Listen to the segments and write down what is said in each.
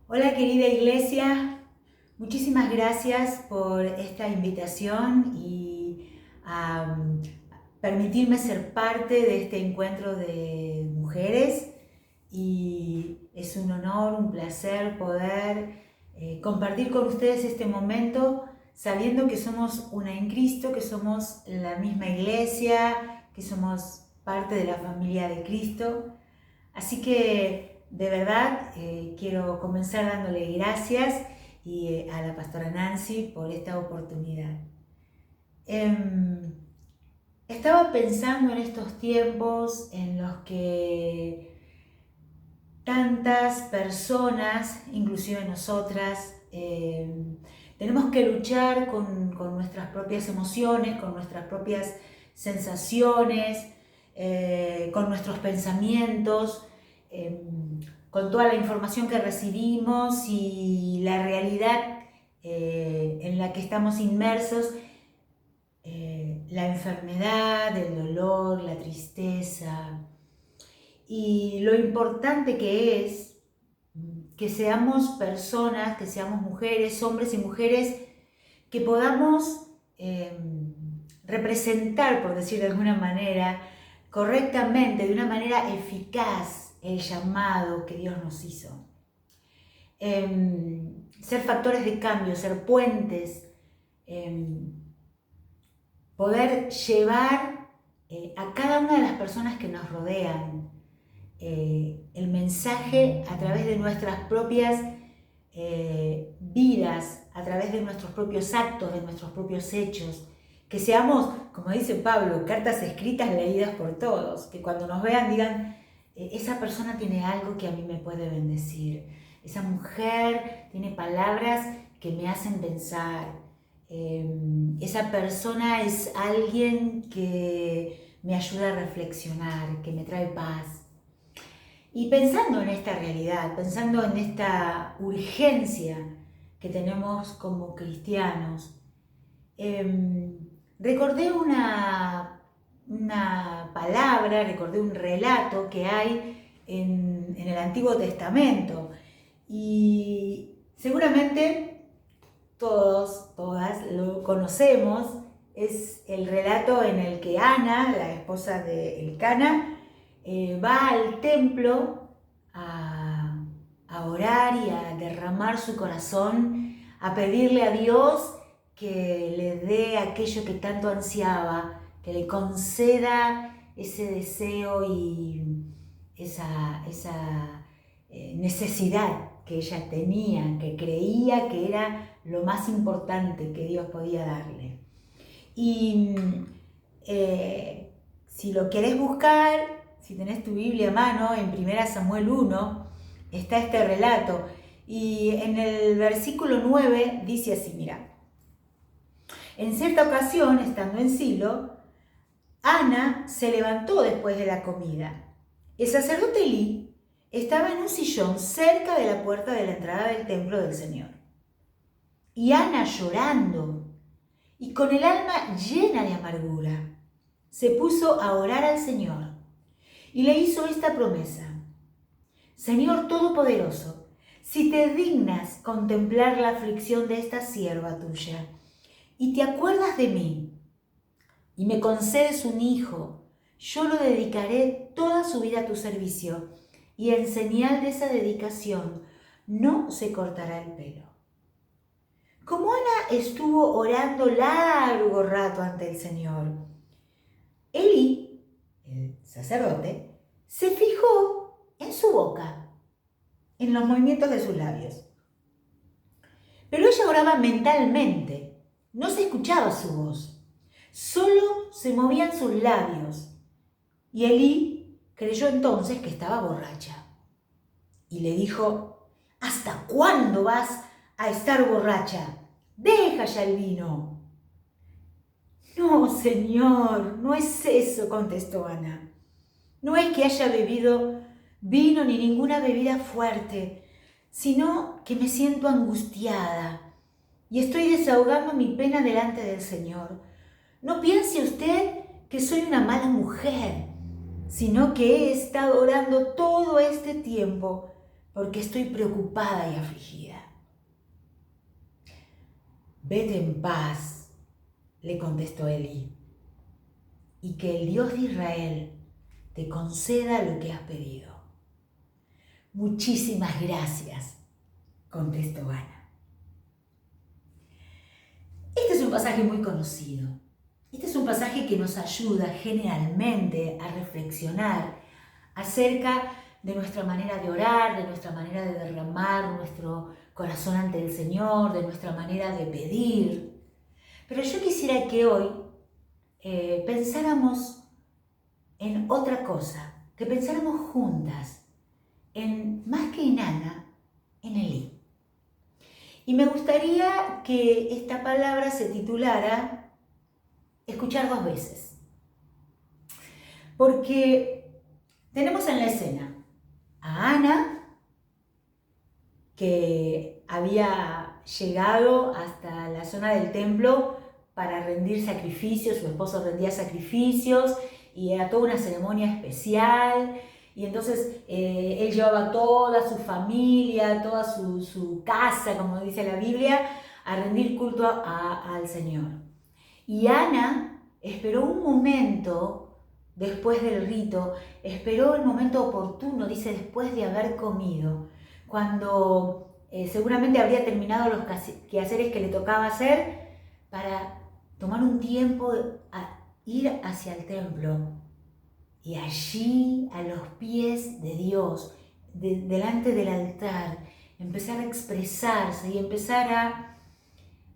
Hola querida iglesia, muchísimas gracias por esta invitación y permitirme ser parte de este encuentro de mujeres, y es un honor, un placer poder compartir con ustedes este momento sabiendo que somos una en Cristo, que somos la misma iglesia, que somos parte de la familia de Cristo. Así que de verdad quiero comenzar dándole gracias a la pastora Nancy por esta oportunidad. Estaba pensando en estos tiempos en los que tantas personas, inclusive nosotras, tenemos que luchar con nuestras propias emociones, con nuestras propias sensaciones, con nuestros pensamientos, con toda la información que recibimos y la realidad en la que estamos inmersos, la enfermedad, el dolor, la tristeza, y lo importante que es que seamos personas, que seamos mujeres, hombres y mujeres, que podamos representar, por decir de alguna manera, correctamente, de una manera eficaz, el llamado que Dios nos hizo. Ser factores de cambio, ser puentes, poder llevar a cada una de las personas que nos rodean el mensaje a través de nuestras propias vidas, a través de nuestros propios actos, de nuestros propios hechos, que seamos, como dice Pablo, cartas escritas leídas por todos, que cuando nos vean digan, esa persona tiene algo que a mí me puede bendecir, esa mujer tiene palabras que me hacen pensar, esa persona es alguien que me ayuda a reflexionar, que me trae paz. Y pensando en esta realidad, pensando en esta urgencia que tenemos como cristianos, recordé una palabra, recordé un relato que hay en el Antiguo Testamento. Y seguramente todas lo conocemos. Es el relato en el que Ana, la esposa de Elcana, va al templo a orar y a derramar su corazón, a pedirle a Dios que le dé aquello que tanto ansiaba, que le conceda ese deseo y esa necesidad que ella tenía, que creía que era lo más importante que Dios podía darle. Y si lo querés buscar, si tenés tu Biblia a mano, en 1 Samuel 1 está este relato. Y en el versículo 9 dice así, mira, en cierta ocasión, estando en Silo, Ana se levantó después de la comida. El sacerdote Elí estaba en un sillón cerca de la puerta de la entrada del templo del Señor. Y Ana, llorando y con el alma llena de amargura, se puso a orar al Señor y le hizo esta promesa: Señor Todopoderoso, si te dignas contemplar la aflicción de esta sierva tuya y te acuerdas de mí y me concedes un hijo, yo lo dedicaré toda su vida a tu servicio, y en señal de esa dedicación no se cortará el pelo. Como Ana estuvo orando largo rato ante el Señor, Elí, el sacerdote, se fijó en su boca, en los movimientos de sus labios. Pero ella oraba mentalmente, no se escuchaba su voz, solo se movían sus labios. Y Elí creyó entonces que estaba borracha y le dijo: ¿hasta cuándo vas a estar borracha? Deja ya el vino. No, Señor, no es eso, contestó Ana. No es que haya bebido vino ni ninguna bebida fuerte, sino que me siento angustiada y estoy desahogando mi pena delante del Señor. No piense usted que soy una mala mujer, sino que he estado orando todo este tiempo porque estoy preocupada y afligida. Vete en paz, le contestó Elí, y que el Dios de Israel te conceda lo que has pedido. Muchísimas gracias, contestó Ana. Este es un pasaje muy conocido. Este es un pasaje que nos ayuda generalmente a reflexionar acerca de nuestra manera de orar, de nuestra manera de derramar nuestro corazón ante el Señor, de nuestra manera de pedir. Pero yo quisiera que hoy pensáramos en otra cosa, que pensáramos juntas, más que en Ana, en Elí. Y me gustaría que esta palabra se titulara escuchar 2 veces. Porque tenemos en la escena a Ana, que había llegado hasta la zona del templo para rendir sacrificios, su esposo rendía sacrificios y era toda una ceremonia especial. Y entonces él llevaba toda su familia, toda su casa, como dice la Biblia, a rendir culto al Señor. Y Ana esperó un momento después del rito, esperó el momento oportuno, dice, después de haber comido, cuando seguramente habría terminado los quehaceres que le tocaba hacer, para tomar un tiempo a ir hacia el templo. Y allí, a los pies de Dios, delante del altar, empezar a expresarse y empezar a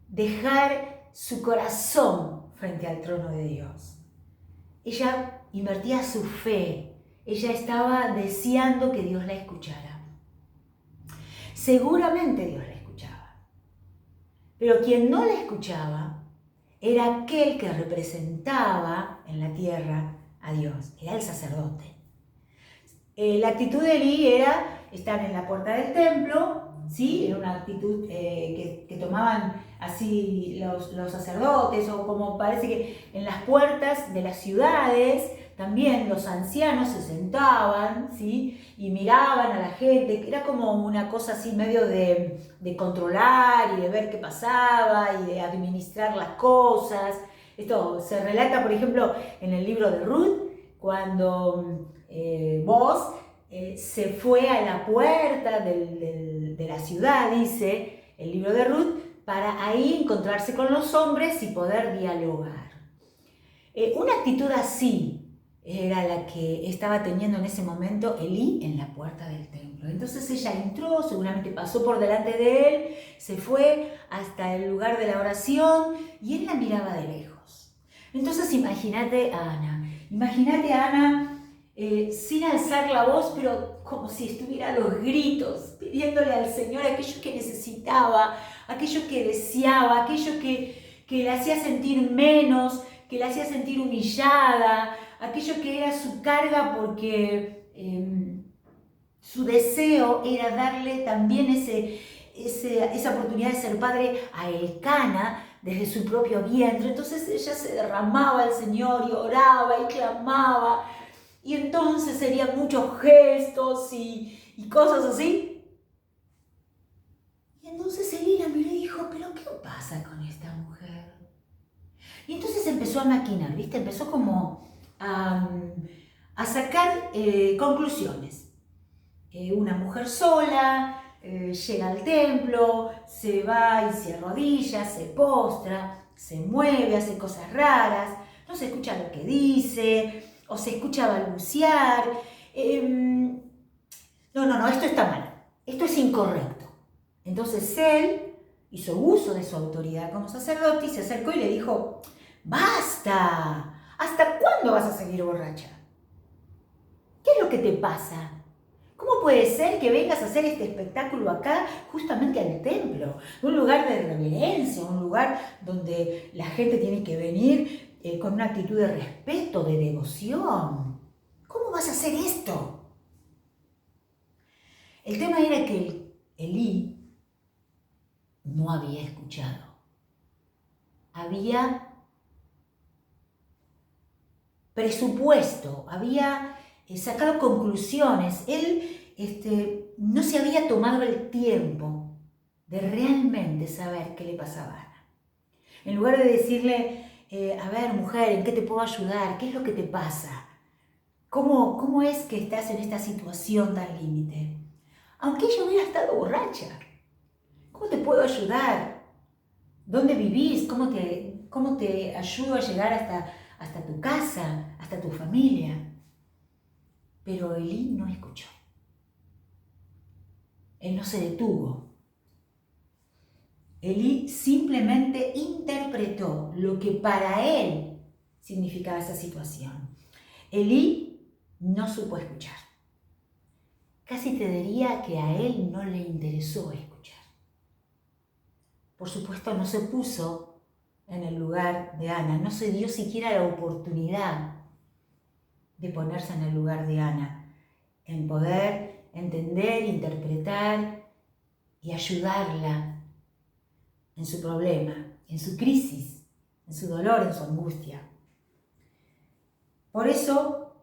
dejar su corazón frente al trono de Dios. Ella invertía su fe, ella estaba deseando que Dios la escuchara. Seguramente Dios la escuchaba, pero quien no la escuchaba era aquel que representaba en la tierra a Dios, era el sacerdote. La actitud de Elí era estar en la puerta del templo, ¿sí? Era una actitud que tomaban así los sacerdotes, o como parece que en las puertas de las ciudades también los ancianos se sentaban, ¿sí? Y miraban a la gente, era como una cosa así medio de controlar y de ver qué pasaba y de administrar las cosas. Esto se relata, por ejemplo, en el libro de Ruth, cuando Boaz se fue a la puerta de la ciudad, dice el libro de Ruth, para ahí encontrarse con los hombres y poder dialogar. Una actitud así era la que estaba teniendo en ese momento Elí en la puerta del templo. Entonces ella entró, seguramente pasó por delante de él, se fue hasta el lugar de la oración y él la miraba de lejos. Entonces imagínate a Ana sin alzar la voz, pero como si estuviera a los gritos, pidiéndole al Señor aquello que necesitaba, aquello que deseaba, aquello que le hacía sentir menos, que la hacía sentir humillada, aquello que era su carga, porque su deseo era darle también esa oportunidad de ser padre a Elcana desde su propio vientre. Entonces ella se derramaba al Señor y oraba y clamaba, y entonces serían muchos gestos y cosas así. Y entonces Elí la miró y dijo, ¿pero qué pasa con esta mujer? Y entonces empezó a maquinar, ¿viste? Empezó como a sacar conclusiones. Una mujer sola llega al templo, se va y se arrodilla, se postra, se mueve, hace cosas raras, no se escucha lo que dice, o se escucha balbucear. No, esto está mal, esto es incorrecto. Entonces él hizo uso de su autoridad como sacerdote y se acercó y le dijo, ¡basta! ¿Hasta cuándo vas a seguir borracha? ¿Qué es lo que te pasa? ¿Cómo puede ser que vengas a hacer este espectáculo acá, justamente al templo? Un lugar de reverencia, un lugar donde la gente tiene que venir con una actitud de respeto, de devoción. ¿Cómo vas a hacer esto? El tema era que Elí no había escuchado. Había presupuesto, había sacado conclusiones. Él no se había tomado el tiempo de realmente saber qué le pasaba a Ana. En lugar de decirle, a ver, mujer, ¿en qué te puedo ayudar? ¿Qué es lo que te pasa? ¿Cómo es que estás en esta situación tan límite? Aunque ella hubiera estado borracha, ¿cómo te puedo ayudar? ¿Dónde vivís? ¿Cómo te ayudo a llegar hasta tu casa, hasta tu familia? Pero Elí no escuchó. Él no se detuvo. Elí simplemente interpretó lo que para él significaba esa situación. Elí no supo escuchar. Casi te diría que a él no le interesó escuchar. Por supuesto, no se puso en el lugar de Ana, no se dio siquiera la oportunidad de ponerse en el lugar de Ana, en poder entender, interpretar y ayudarla en su problema, en su crisis, en su dolor, en su angustia. Por eso,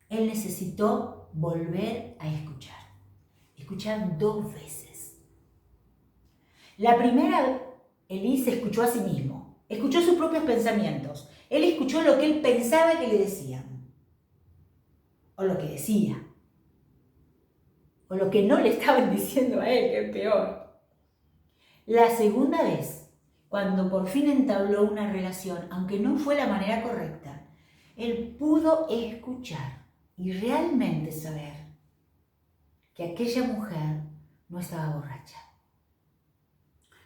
él necesitó volver a escuchar 2 veces. La primera, Elí se escuchó a sí mismo, escuchó sus propios pensamientos, él escuchó lo que él pensaba que le decían, o lo que decía, o lo que no le estaban diciendo a él, que es peor. La segunda vez, cuando por fin entabló una relación, aunque no fue la manera correcta, él pudo escuchar y realmente saber que aquella mujer no estaba borracha.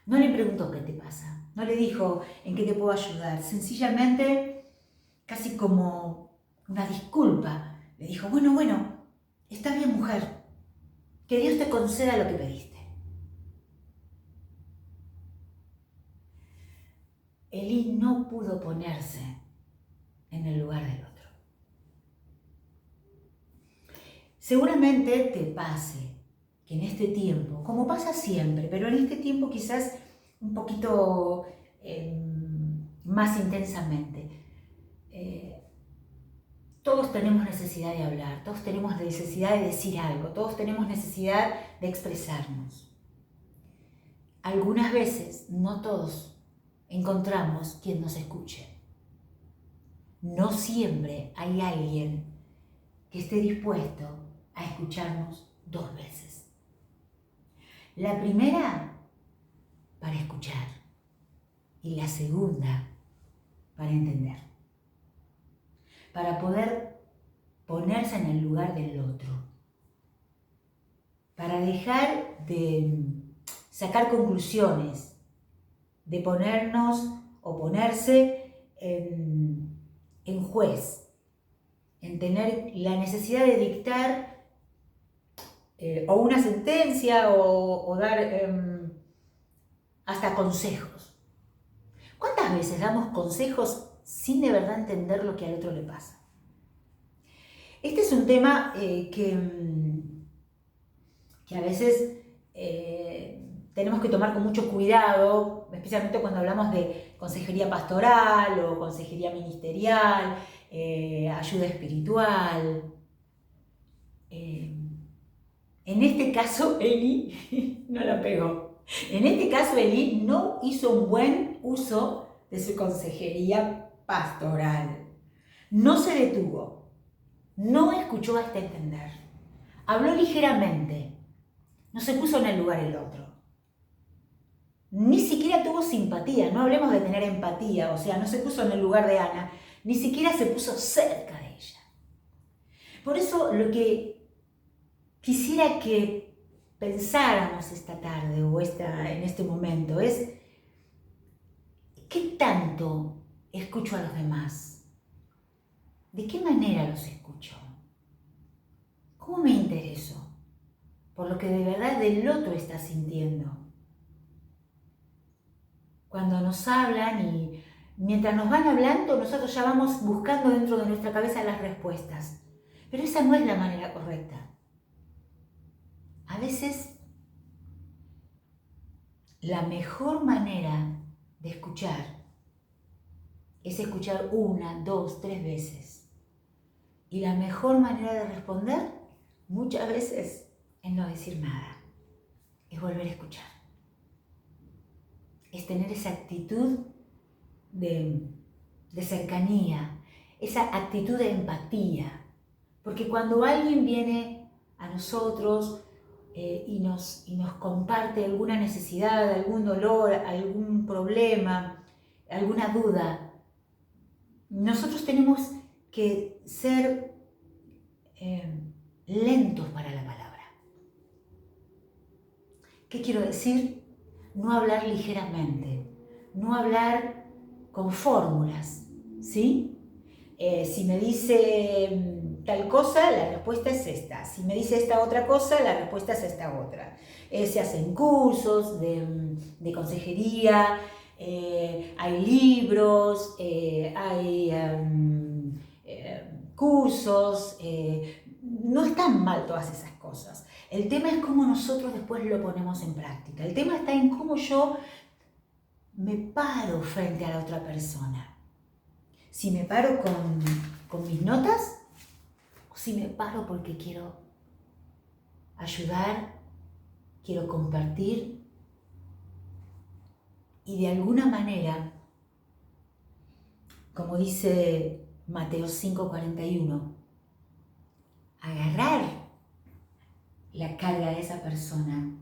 No le preguntó qué te pasa, no le dijo en qué te puedo ayudar, sencillamente, casi como una disculpa, le dijo, bueno, está bien, mujer, que Dios te conceda lo que pediste. Elí no pudo ponerse en el lugar del otro. Seguramente te pase que en este tiempo, como pasa siempre, pero en este tiempo quizás un poquito más intensamente, todos tenemos necesidad de hablar, todos tenemos necesidad de decir algo, todos tenemos necesidad de expresarnos. Algunas veces, no todos, encontramos quien nos escuche. No siempre hay alguien que esté dispuesto a escucharnos 2 veces. La primera, para escuchar, y la segunda, para entender. Para poder ponerse en el lugar del otro. Para dejar de sacar conclusiones, de ponernos o ponerse en juez, en tener la necesidad de dictar o una sentencia o dar hasta consejos. ¿Cuántas veces damos consejos sin de verdad entender lo que al otro le pasa? Este es un tema que a veces tenemos que tomar con mucho cuidado, especialmente cuando hablamos de consejería pastoral o consejería ministerial, ayuda espiritual. En este caso, Elí no la pegó. En este caso, Elí no hizo un buen uso de su consejería pastoral. No se detuvo. No escuchó hasta entender. Habló ligeramente. No se puso en el lugar del otro. Ni siquiera tuvo simpatía. No hablemos de tener empatía. O sea, no se puso en el lugar de Ana. Ni siquiera se puso cerca de ella. Por eso lo que quisiera que pensáramos esta tarde o en este momento es ¿qué tanto escucho a los demás? ¿De qué manera los escucho? ¿Cómo me intereso por lo que de verdad del otro está sintiendo? Cuando nos hablan y mientras nos van hablando, nosotros ya vamos buscando dentro de nuestra cabeza las respuestas. Pero esa no es la manera correcta. A veces, la mejor manera de escuchar es escuchar 1, 2, 3 veces. Y la mejor manera de responder, muchas veces es no decir nada, es volver a escuchar, es tener esa actitud de cercanía, esa actitud de empatía, porque cuando alguien viene a nosotros y nos comparte alguna necesidad, algún dolor, algún problema, alguna duda, nosotros tenemos que ser lentos para la palabra. ¿Qué quiero decir? No hablar ligeramente, no hablar con fórmulas, ¿sí? Si me dice tal cosa, la respuesta es esta. Si me dice esta otra cosa, la respuesta es esta otra. Se hacen cursos de consejería, hay libros, hay cursos. No están mal todas esas cosas. El tema es cómo nosotros después lo ponemos en práctica. El tema está en cómo yo me paro frente a la otra persona. Si me paro con mis notas o si me paro porque quiero ayudar, quiero compartir y de alguna manera, como dice Mateo 5:41, agarrar la carga de esa persona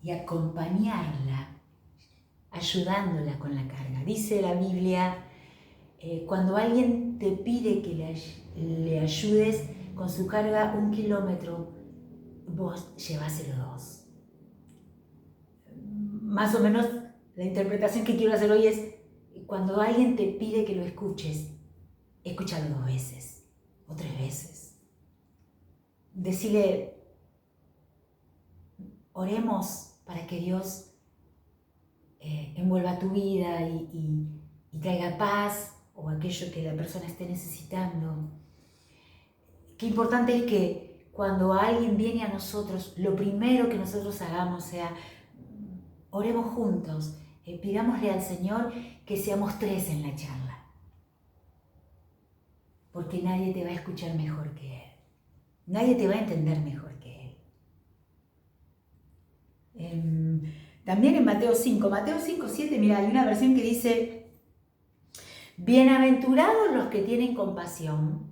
y acompañarla, ayudándola con la carga. Dice la Biblia, cuando alguien te pide que le ayudes con su carga 1 kilómetro, vos lleváselo 2. Más o menos la interpretación que quiero hacer hoy es, cuando alguien te pide que lo escuches, escúchalo 2 veces o 3 veces. Decile, oremos para que Dios envuelva tu vida y traiga paz o aquello que la persona esté necesitando. Qué importante es que cuando alguien viene a nosotros, lo primero que nosotros hagamos sea, oremos juntos, pidámosle al Señor que seamos 3 en la charla. Porque nadie te va a escuchar mejor que Él. Nadie te va a entender mejor que Él. También en Mateo 5:7, mira, hay una versión que dice, bienaventurados los que tienen compasión,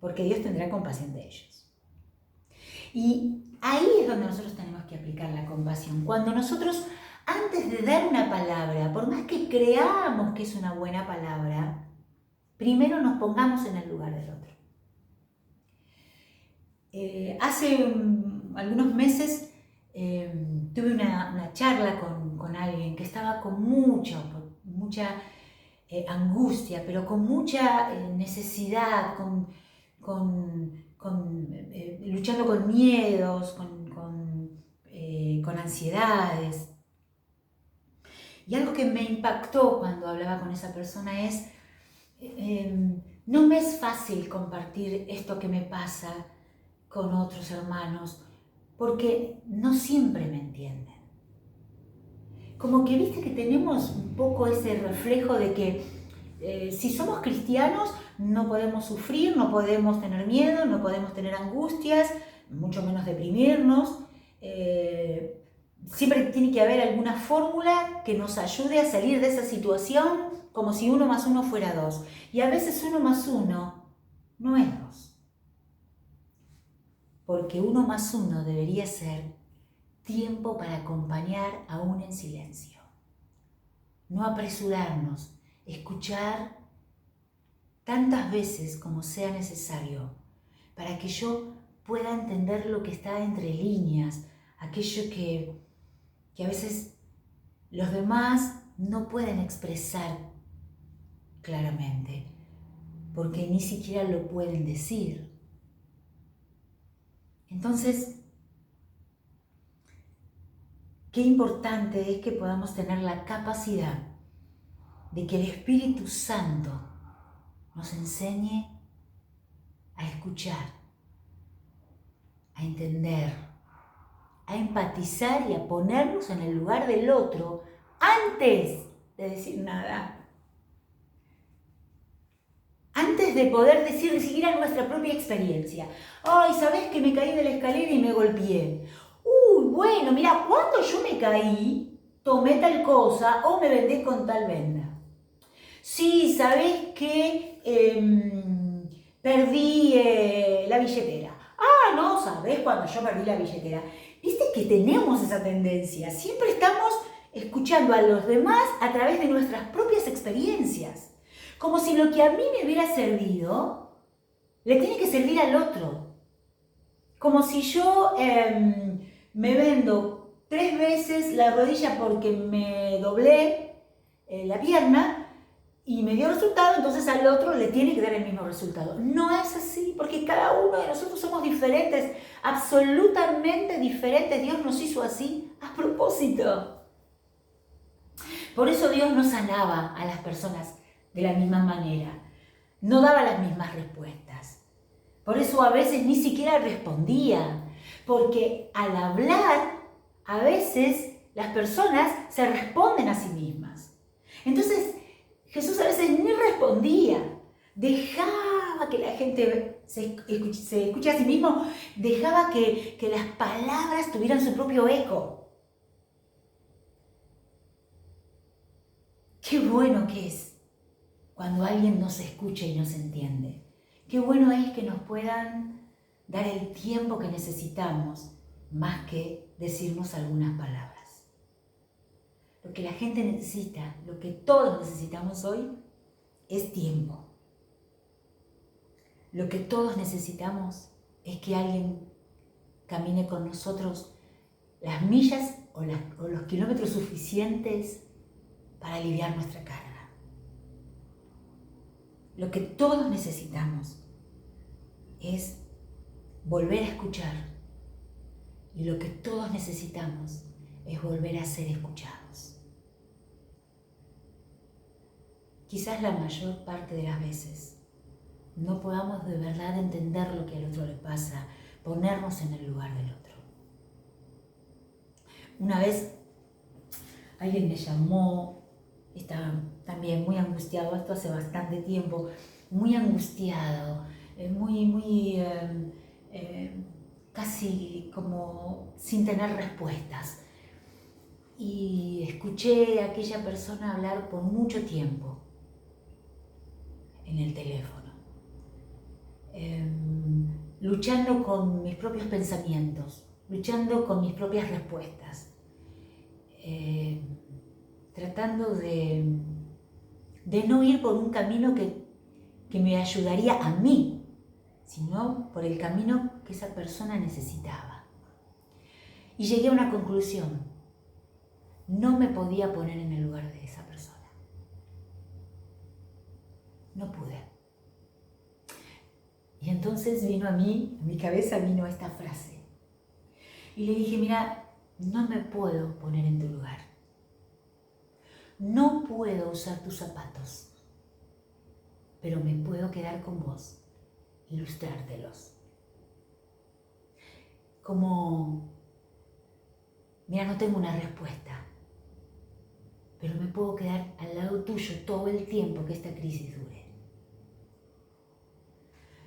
porque Dios tendrá compasión de ellos. Y ahí es donde nosotros tenemos que aplicar la compasión. Cuando nosotros, antes de dar una palabra, por más que creamos que es una buena palabra, primero nos pongamos en el lugar del otro. Hace algunos meses tuve una charla con alguien que estaba con mucha angustia, pero con mucha necesidad, luchando con miedos, con ansiedades. Y algo que me impactó cuando hablaba con esa persona es, no me es fácil compartir esto que me pasa con otros hermanos, porque no siempre me entienden. Como que viste que tenemos un poco ese reflejo de que si somos cristianos no podemos sufrir, no podemos tener miedo, no podemos tener angustias, mucho menos deprimirnos. Siempre tiene que haber alguna fórmula que nos ayude a salir de esa situación, como si 1 más 1 fuera 2. Y a veces 1 más 1 no es 2. Porque 1 más 1 debería ser tiempo para acompañar aún en silencio. No apresurarnos, escuchar tantas veces como sea necesario para que yo pueda entender lo que está entre líneas, aquello que a veces los demás no pueden expresar claramente, porque ni siquiera lo pueden decir. Entonces, qué importante es que podamos tener la capacidad de que el Espíritu Santo nos enseñe a escuchar, a entender, a empatizar y a ponernos en el lugar del otro antes de decir nada. Antes antes de poder decir ni siquiera nuestra propia experiencia. Ay, ¿sabés que me caí de la escalera y me golpeé? Uy, bueno, mira, cuando yo me caí, tomé tal cosa o me vendé con tal venda. Sí, ¿sabés que perdí la billetera? Ah, no, ¿sabés cuando yo perdí la billetera? Viste que tenemos esa tendencia. Siempre estamos escuchando a los demás a través de nuestras propias experiencias. Como si lo que a mí me hubiera servido, le tiene que servir al otro. Como si yo me vendo 3 veces la rodilla porque me doblé la pierna y me dio resultado, entonces al otro le tiene que dar el mismo resultado. No es así, porque cada uno de nosotros somos diferentes, absolutamente diferentes. Dios nos hizo así a propósito. Por eso Dios no sanaba a las personas de la misma manera, no daba las mismas respuestas. Por eso a veces ni siquiera respondía, porque al hablar, a veces las personas se responden a sí mismas. Entonces, Jesús a veces ni respondía, dejaba que la gente se escuche a sí mismo, dejaba que las palabras tuvieran su propio eco. Qué bueno que es cuando alguien nos escucha y nos entiende. Qué bueno es que nos puedan dar el tiempo que necesitamos, más que decirnos algunas palabras. Lo que la gente necesita, lo que todos necesitamos hoy, es tiempo. Lo que todos necesitamos es que alguien camine con nosotros las millas o los kilómetros suficientes para aliviar nuestra carga. Lo que todos necesitamos es volver a escuchar. Y lo que todos necesitamos es volver a ser escuchados. Quizás la mayor parte de las veces no podamos de verdad entender lo que al otro le pasa, ponernos en el lugar del otro. Una vez alguien me llamó, estaba también muy angustiado, esto hace bastante tiempo, muy angustiado, casi como sin tener respuestas. Y escuché a aquella persona hablar por mucho tiempo en el teléfono, luchando con mis propios pensamientos, luchando con mis propias respuestas, tratando de no ir por un camino que me ayudaría a mí, sino por el camino que esa persona necesitaba. Y llegué a una conclusión: no me podía poner en el lugar de esa persona. No pude. Y entonces vino a mi cabeza vino esta frase. Y le dije: mira, no me puedo poner en tu lugar. No puedo usar tus zapatos, pero me puedo quedar con vos, ilustrártelos. Como, mira, no tengo una respuesta, pero me puedo quedar al lado tuyo todo el tiempo que esta crisis dure.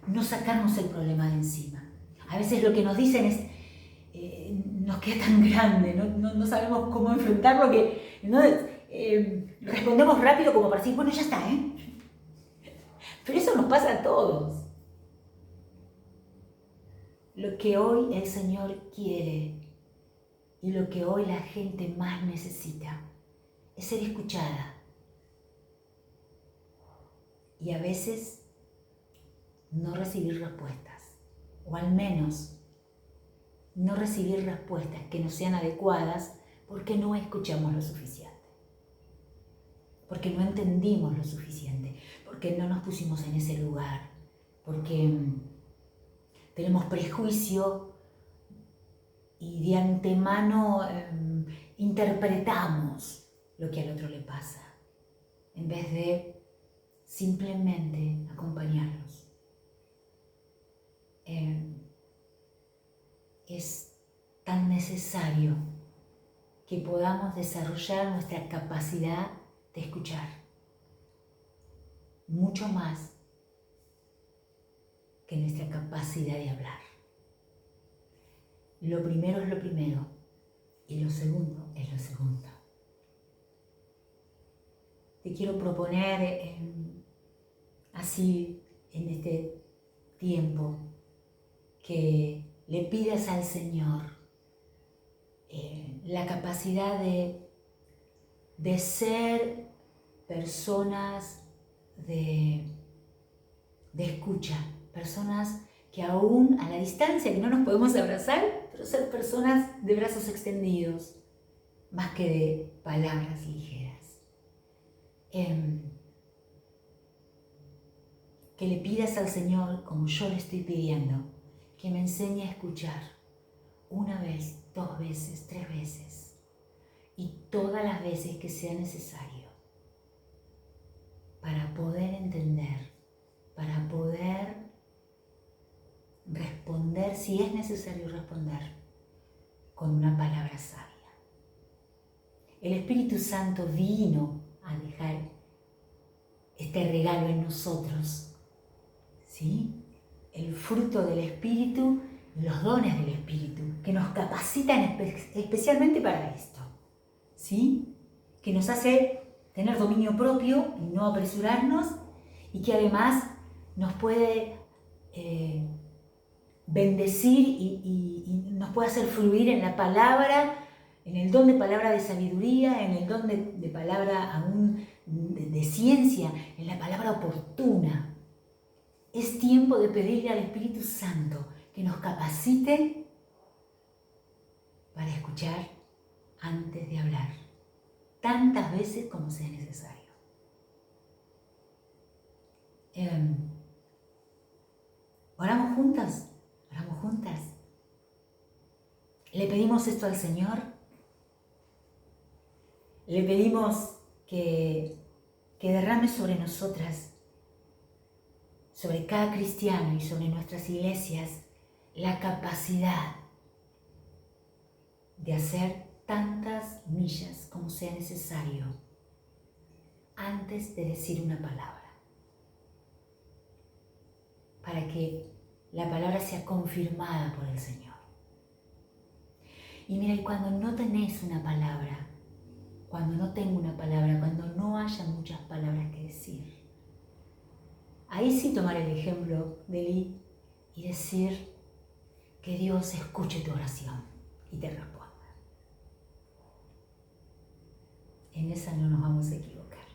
No sacarnos el problema de encima. A veces lo que nos dicen es, nos queda tan grande, no sabemos cómo enfrentarlo que respondemos rápido como para decir, bueno, ya está, ¿eh? Pero eso nos pasa a todos. Lo que hoy el Señor quiere y lo que hoy la gente más necesita es ser escuchada. Y a veces no recibir respuestas, o al menos no recibir respuestas que no sean adecuadas porque no escuchamos lo suficiente, porque no entendimos lo suficiente, porque no nos pusimos en ese lugar, porque tenemos prejuicio y de antemano interpretamos lo que al otro le pasa, en vez de simplemente acompañarlos. Es tan necesario que podamos desarrollar nuestra capacidad de escuchar, mucho más que nuestra capacidad de hablar. Lo primero es lo primero y lo segundo es lo segundo. Te quiero proponer así en este tiempo que le pidas al Señor la capacidad de ser personas de escucha, personas que aún a la distancia, que no nos podemos abrazar, pero ser personas de brazos extendidos, más que de palabras ligeras. Que le pidas al Señor, como yo le estoy pidiendo, que me enseñe a escuchar una vez, 2 veces, 3 veces y todas las veces que sea necesario para poder entender, para poder responder, si es necesario responder, con una palabra sabia. El Espíritu Santo vino a dejar este regalo en nosotros, ¿sí? El fruto del Espíritu, los dones del Espíritu, que nos capacitan especialmente para esto, ¿sí? Que nos hace tener dominio propio y no apresurarnos, y que además nos puede bendecir y nos puede hacer fluir en la palabra, en el don de palabra de sabiduría, en el don de palabra aún de ciencia, en la palabra oportuna. Es tiempo de pedirle al Espíritu Santo que nos capacite para escuchar antes de hablar, tantas veces como sea necesario. Oramos juntas, oramos juntas. Le pedimos esto al Señor. Le pedimos que derrame sobre nosotras, sobre cada cristiano y sobre nuestras iglesias, la capacidad de hacer tantas millas como sea necesario antes de decir una palabra, para que la palabra sea confirmada por el Señor. Y mira, y cuando no tenés una palabra, cuando no tengo una palabra, cuando no haya muchas palabras que decir, ahí sí tomar el ejemplo de Eli y decir que Dios escuche tu oración y te responda. En esa no nos vamos a equivocar.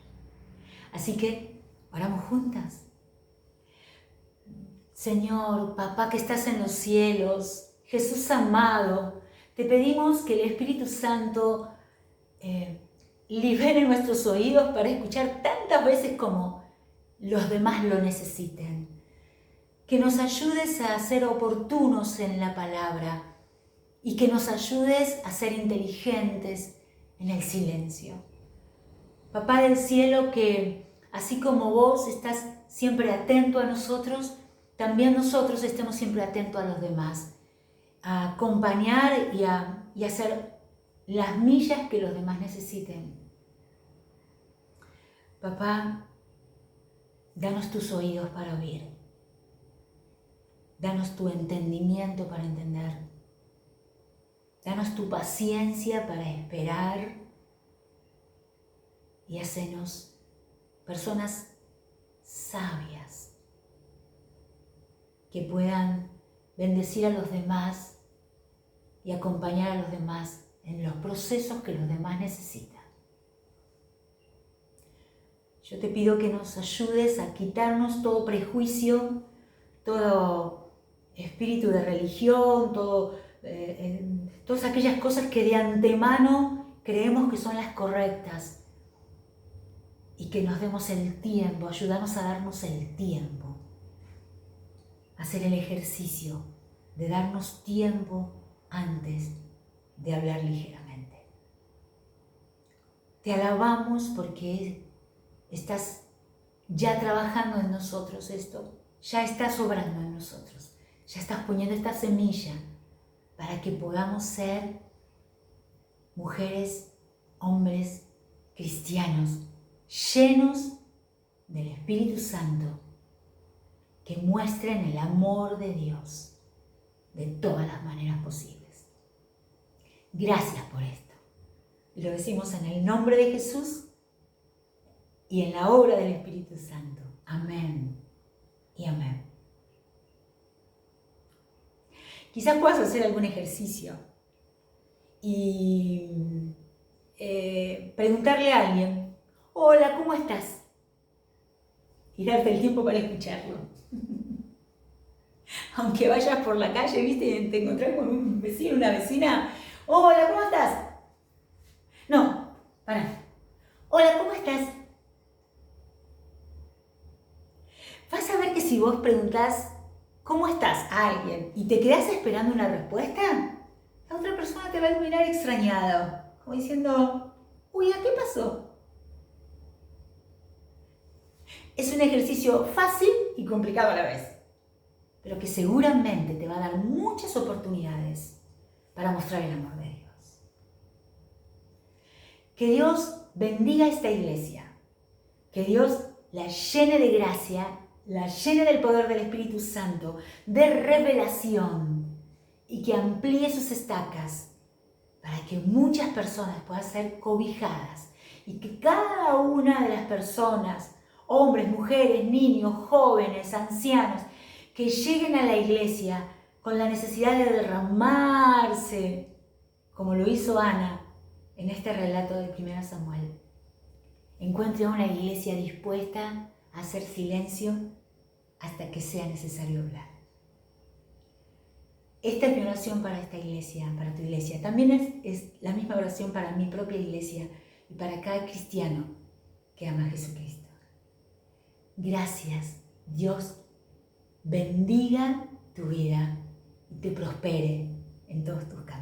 Así que oramos juntas. Señor, Papá que estás en los cielos, Jesús amado, te pedimos que el Espíritu Santo libere nuestros oídos para escuchar tantas veces como los demás lo necesiten. Que nos ayudes a ser oportunos en la palabra y que nos ayudes a ser inteligentes en el silencio. Papá del cielo, que así como vos estás siempre atento a nosotros, también nosotros estemos siempre atentos a los demás, a acompañar y a hacer las millas que los demás necesiten. Papá, danos tus oídos para oír. Danos tu entendimiento para entender. Danos tu paciencia para esperar y hacernos personas sabias que puedan bendecir a los demás y acompañar a los demás en los procesos que los demás necesitan. Yo te pido que nos ayudes a quitarnos todo prejuicio, todo espíritu de religión, todas aquellas cosas que de antemano creemos que son las correctas, y que nos demos el tiempo, ayudarnos a darnos el tiempo, hacer el ejercicio de darnos tiempo antes de hablar ligeramente. Te alabamos porque estás ya trabajando en nosotros esto, ya estás obrando en nosotros, ya estás poniendo esta semilla para que podamos ser mujeres, hombres, cristianos, llenos del Espíritu Santo que muestren el amor de Dios de todas las maneras posibles. Gracias por esto. Y lo decimos en el nombre de Jesús y en la obra del Espíritu Santo. Amén y amén. Quizás puedas hacer algún ejercicio y preguntarle a alguien: hola, ¿cómo estás? Y darte el tiempo para escucharlo. Aunque vayas por la calle, viste, y te encontrás con un vecino, una vecina: hola, ¿cómo estás? No, pará. Hola, ¿cómo estás? Vas a ver que si vos preguntás ¿cómo estás? A alguien y te quedás esperando una respuesta, la otra persona te va a mirar extrañado, como diciendo: uy, ¿a qué pasó? Es un ejercicio fácil y complicado a la vez, pero que seguramente te va a dar muchas oportunidades para mostrar el amor de Dios. Que Dios bendiga esta iglesia, que Dios la llene de gracia, la llene del poder del Espíritu Santo, de revelación, y que amplíe sus estacas para que muchas personas puedan ser cobijadas y que cada una de las personas, hombres, mujeres, niños, jóvenes, ancianos, que lleguen a la iglesia con la necesidad de derramarse, como lo hizo Ana en este relato de 1 Samuel, encuentre una iglesia dispuesta a hacer silencio hasta que sea necesario hablar. Esta es mi oración para esta iglesia, para tu iglesia. También es la misma oración para mi propia iglesia y para cada cristiano que ama a Jesucristo. Gracias, Dios bendiga tu vida y te prospere en todos tus caminos.